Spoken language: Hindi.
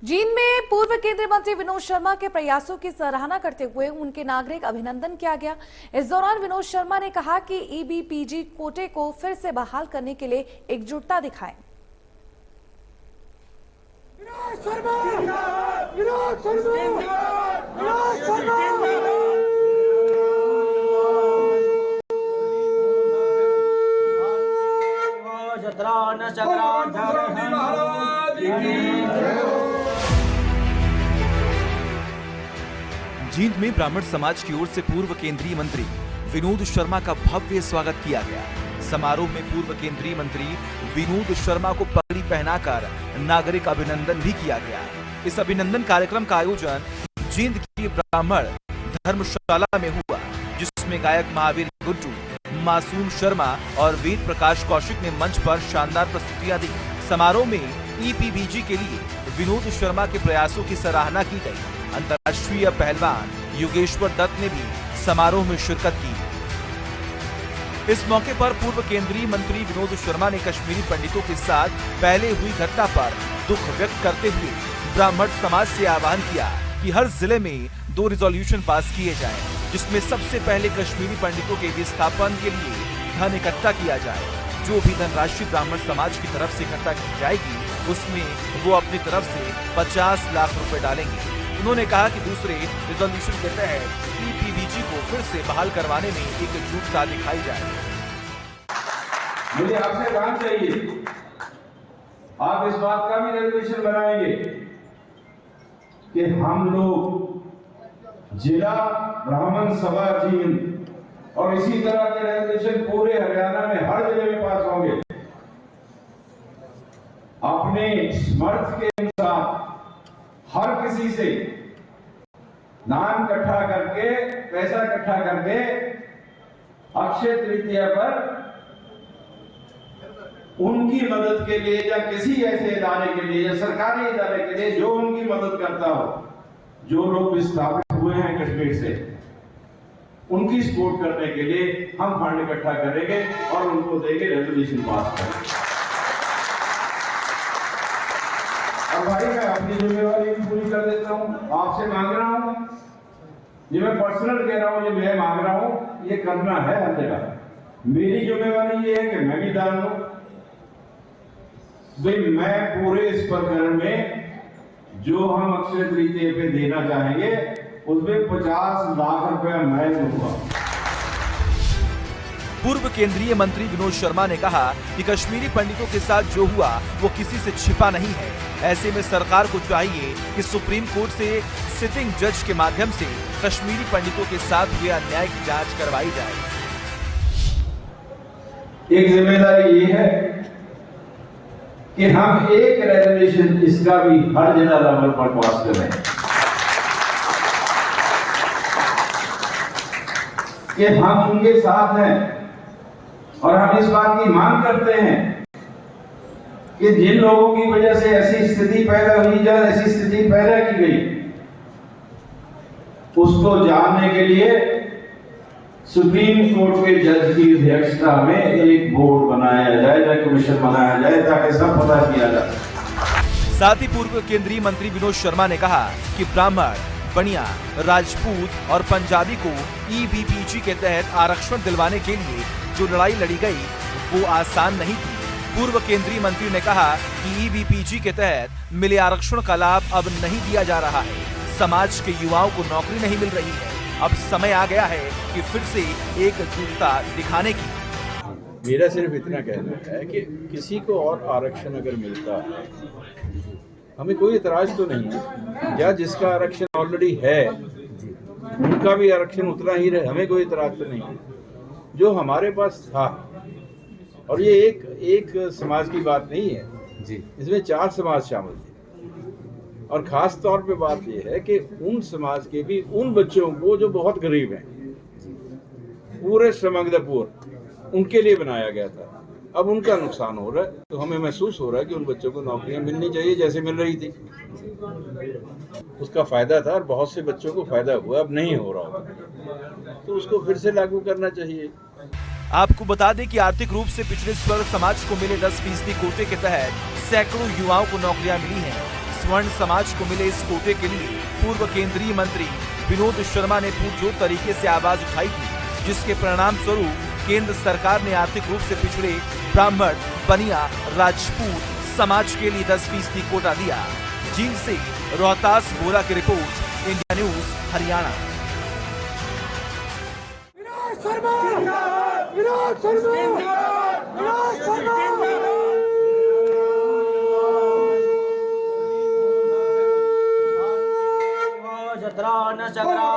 जींद में पूर्व केंद्रीय मंत्री विनोद शर्मा के प्रयासों की सराहना करते हुए उनके नागरिक अभिनंदन किया गया। इस दौरान विनोद शर्मा ने कहा कि ईबीपीजी कोटे को फिर से बहाल करने के लिए एकजुटता दिखाएं। जींद में ब्राह्मण समाज की ओर से पूर्व केंद्रीय मंत्री विनोद शर्मा का भव्य स्वागत किया गया। समारोह में पूर्व केंद्रीय मंत्री विनोद शर्मा को पगड़ी पहनाकर नागरिक अभिनंदन भी किया गया। इस अभिनंदन कार्यक्रम का आयोजन जींद की ब्राह्मण धर्मशाला में हुआ, जिसमें गायक महावीर गुड्डू, मासूम शर्मा और वेद प्रकाश कौशिक ने मंच पर शानदार प्रस्तुतियां दी। समारोह में ईबीपीजी के लिए विनोद शर्मा के प्रयासों की सराहना की गई। अंतर्राष्ट्रीय पहलवान योगेश्वर दत्त ने भी समारोह में शिरकत की। इस मौके पर पूर्व केंद्रीय मंत्री विनोद शर्मा ने कश्मीरी पंडितों के साथ पहले हुई घटना पर दुख व्यक्त करते हुए ब्राह्मण समाज से आह्वान किया कि हर जिले में 2 रिजोल्यूशन पास किए जाएं, जिसमें सबसे पहले कश्मीरी पंडितों के विस्थापन के लिए धन इकट्ठा किया जाए। जो भी धनराशि ब्राह्मण समाज की तरफ से इकट्ठा की जाएगी, उसमें वो अपनी तरफ से 50 लाख रुपए डालेंगे। उन्होंने कहा कि दूसरे रिजोल्यूशन के तहत ईबीपीजी को फिर से बहाल करवाने में एकजुटता दिखाई जाए। मुझे आपसे काम चाहिए, आप इस बात का भी रेजोल्यूशन बनाएंगे कि हम लोग जिला ब्राह्मण सभा जींद और इसी तरह के रेजोल्यूशन पूरे हरियाणा में हर जिले में पास होंगे। अपने समर्थ के अनुसार हर किसी से दान इकट्ठा करके, पैसा इकट्ठा करके अक्षय तृतीया पर उनकी मदद के लिए या किसी ऐसे इदारे के लिए या सरकारी इदारे के लिए जो उनकी मदद करता हो, जो लोग विस्थापित हुए हैं कश्मीर से, उनकी सपोर्ट करने के लिए हम फंड इकट्ठा करेंगे और उनको देंगे, रेजोल्यूशन पास करेंगे। अब भाई मैं अपनी जिम्मेवारी भी पूरी कर देता हूँ, आपसे मांग रहा हूँ, ये मैं पर्सनल कह रहा हूँ, ये मैं मांग रहा हूँ, ये करना है हर जगह। मेरी जिम्मेवारी ये है कि मैं भी दान दूं। भाई मैं पूरे इस प्रकरण में जो हम अक्षय तृतीया पे देना चाहेंगे उसमें 50 लाख रुपया मैं दूंगा। पूर्व केंद्रीय मंत्री विनोद शर्मा ने कहा कि कश्मीरी पंडितों के साथ जो हुआ वो किसी से छिपा नहीं है। ऐसे में सरकार को चाहिए कि सुप्रीम कोर्ट से सिटिंग जज के माध्यम से कश्मीरी पंडितों के साथ हुए अन्याय की जांच करवाई जाए। एक जिम्मेदारी ये है कि हम एक रेजोल्यूशन इसका भी हर जिला लेवल पर पास करें कि हम उनके साथ हैं और हम इस बात की मांग करते हैं कि जिन लोगों की वजह से ऐसी स्थिति पैदा हुई, जब ऐसी स्थिति पैदा की गई, उसको जानने के लिए सुप्रीम कोर्ट के जज की अध्यक्षता में एक बोर्ड बनाया जाए या कमीशन बनाया जाए ताकि सब पता किया जाए। साथ ही पूर्व केंद्रीय मंत्री विनोद शर्मा ने कहा कि ब्राह्मण, बनिया, राजपूत और पंजाबी को ईबीपीजी के तहत आरक्षण दिलवाने के लिए जो लड़ाई लड़ी गई वो आसान नहीं थी। पूर्व केंद्रीय मंत्री ने कहा कि ईबीपीजी के तहत मिले आरक्षण का लाभ अब नहीं दिया जा रहा है। समाज के युवाओं को नौकरी नहीं मिल रही है। अब समय आ गया है कि फिर से एकजुटता दिखाने की। मेरा सिर्फ इतना कहना है कि किसी को और आरक्षण अगर मिलता है, हमें कोई इतराज तो नहीं है, या जिसका आरक्षण ऑलरेडी है उनका भी आरक्षण उतना ही रहे, हमें कोई इतराज तो नहीं है। जो हमारे पास था, और ये एक समाज की बात नहीं है जी, इसमें 4 समाज शामिल थे। और खास तौर पे बात यह है कि उन समाज के भी उन बच्चों को जो बहुत गरीब हैं, पूरे श्रमंग द पुअर, उनके लिए बनाया गया था। अब उनका नुकसान हो रहा है, तो हमें महसूस हो रहा है कि उन बच्चों को नौकरियां मिलनी चाहिए जैसे मिल रही थी। उसका फायदा था और बहुत से बच्चों को फायदा हुआ, अब नहीं हो रहा होगा, तो उसको फिर से लागू करना चाहिए। आपको बता दें कि आर्थिक रूप से पिछड़े स्वर समाज को मिले 10% कोटे के तहत सैकड़ों युवाओं को नौकरियां मिली हैं। इस स्वर्ण समाज को मिले इस कोटे के लिए पूर्व केंद्रीय मंत्री विनोद शर्मा ने पुरजोर तरीके से आवाज उठाई थी, जिसके परिणाम स्वरूप केंद्र सरकार ने आर्थिक रूप से पिछड़े ब्राह्मण, बनिया, राजपूत समाज के लिए 10% कोटा दिया। जींद से रोहतास बोरा की रिपोर्ट, इंडिया न्यूज हरियाणा। जत्रा न चक्रा